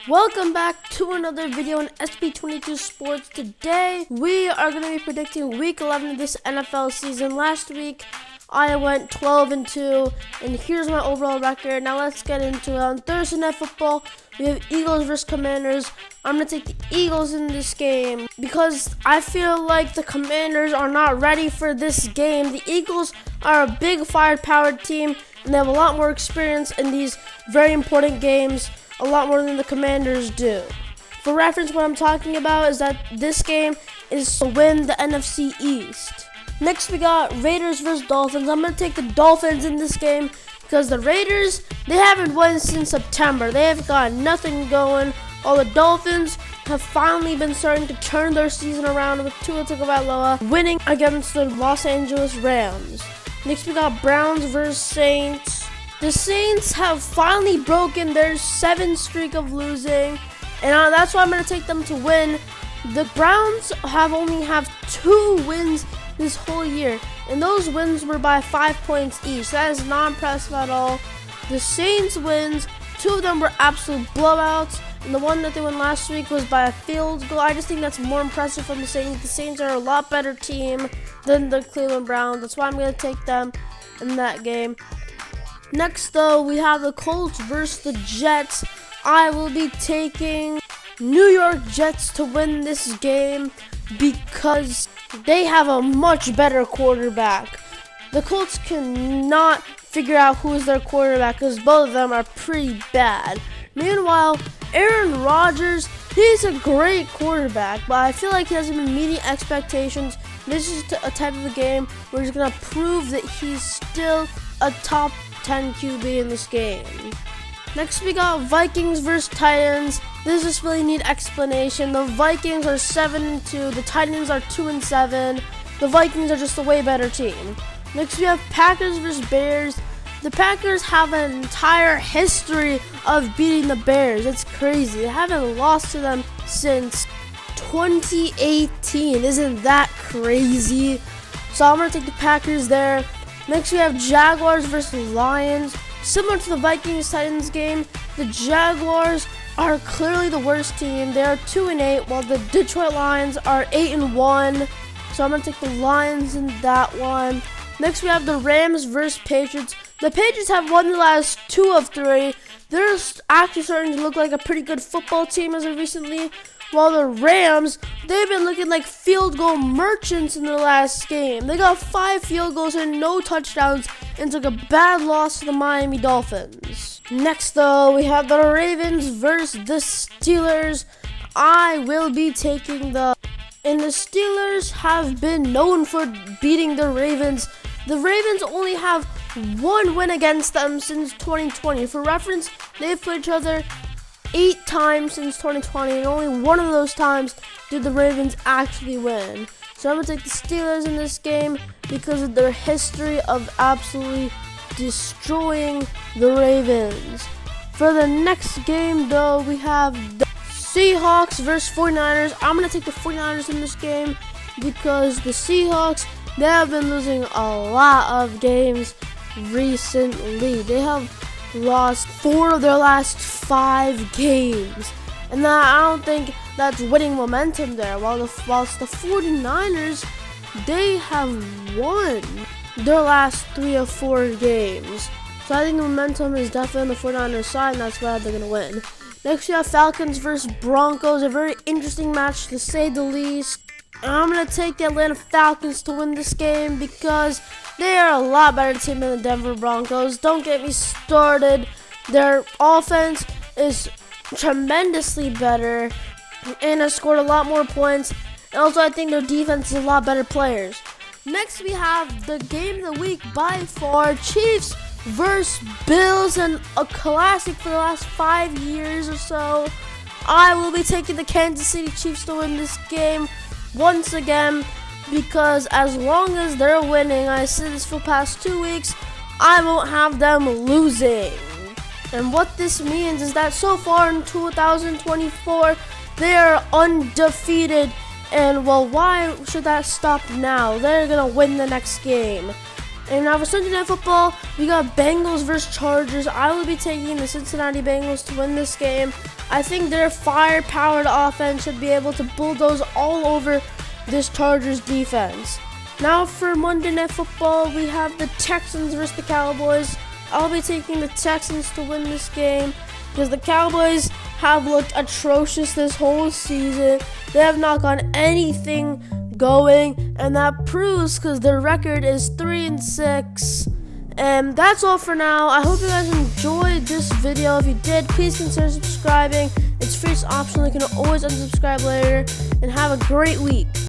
Welcome back to another video on SB22 Sports. Today we are going to be predicting week 11 of this NFL season. Last week I went 12-2 and here's my overall record. Now let's get into it. On Thursday Night Football we have Eagles versus Commanders. I'm going to take the Eagles in this game because I feel like the Commanders are not ready for this game. The Eagles are a big firepower team and they have a lot more experience in these very important games. A lot more than the Commanders do. For reference, what I'm talking about is that this game is to win the NFC East. Next, we got Raiders versus Dolphins. I'm going to take the Dolphins in this game because the Raiders, they haven't won since September. They have got nothing going. All the Dolphins have finally been starting to turn their season around with Tua Tagovailoa winning against the Los Angeles Rams. Next, we got Browns versus Saints. The Saints have finally broken their 7 streak of losing, and that's why I'm going to take them to win. The Browns only have 2 wins this whole year, and those wins were by 5 points each. That is not impressive at all. The Saints wins, 2 of them were absolute blowouts, and the one that they won last week was by a field goal. I just think that's more impressive from the Saints. The Saints are a lot better team than the Cleveland Browns. That's why I'm going to take them in that game. Next, though, we have the Colts versus the Jets. I will be taking New York Jets to win this game because they have a much better quarterback. The Colts cannot figure out who is their quarterback because both of them are pretty bad. Meanwhile, Aaron Rodgers, he's a great quarterback, but I feel like he hasn't been meeting expectations. This is a type of a game where he's going to prove that he's still a top 10 QB in this game. Next, we got Vikings versus Titans. This just really need explanation. The Vikings are 7-2. The Titans are 2-7. The Vikings are just a way better team. Next, we have Packers versus Bears. The Packers have an entire history of beating the Bears. It's crazy. They haven't lost to them since 2018. Isn't that crazy? So I'm going to take the Packers there. Next, we have Jaguars versus Lions. Similar to the Vikings-Titans game, the Jaguars are clearly the worst team. They are 2-8, while the Detroit Lions are 8-1. So I'm going to take the Lions in that one. Next, we have the Rams versus Patriots. The Patriots have won the last 2 of 3. They're actually starting to look like a pretty good football team as of recently. While the Rams, they've been looking like field goal merchants in their last game. They got 5 field goals and no touchdowns and took a bad loss to the Miami Dolphins. Next, though, we have the Ravens versus the Steelers. I will be taking the Steelers have been known for beating the Ravens. The Ravens only have 1 win against them since 2020. For reference, they've played each other 8 times since 2020, and only 1 of those times did the Ravens actually win. So I'm going to take the Steelers in this game because of their history of absolutely destroying the Ravens. For the next game, though, we have the Seahawks versus 49ers. I'm going to take the 49ers in this game because the Seahawks, they have been losing a lot of games recently. They have lost 4 of their last 5 games, and I don't think that's winning momentum there. Whilst the 49ers, they have won their last 3 of 4 games. So I think the momentum is definitely on the 49ers side, and that's why they're going to win. Next, we have Falcons versus Broncos, a very interesting match to say the least. And I'm going to take the Atlanta Falcons to win this game because they are a lot better team than the Denver Broncos. Don't get me started. Their offense is tremendously better and has scored a lot more points. And also, I think their defense is a lot better players. Next, we have the game of the week by far, Chiefs versus Bills, and a classic for the last 5 years or so. I will be taking the Kansas City Chiefs to win this game once again, because as long as they're winning, I said this for the past 2 weeks, I won't have them losing. And what this means is that so far in 2024, they are undefeated. And well, why should that stop now? They're going to win the next game. And now for Sunday Night Football, we got Bengals versus Chargers. I will be taking the Cincinnati Bengals to win this game. I think their firepowered offense should be able to bulldoze all over this Chargers defense. Now for Monday Night Football, we have the Texans versus the Cowboys. I'll be taking the Texans to win this game because the Cowboys have looked atrocious this whole season. They have not gotten anything going, and that proves because their record is 3-6. And that's all for now. I hope you guys enjoyed this video. If you did, please consider subscribing. It's free, it's optional. You can always unsubscribe later. And have a great week.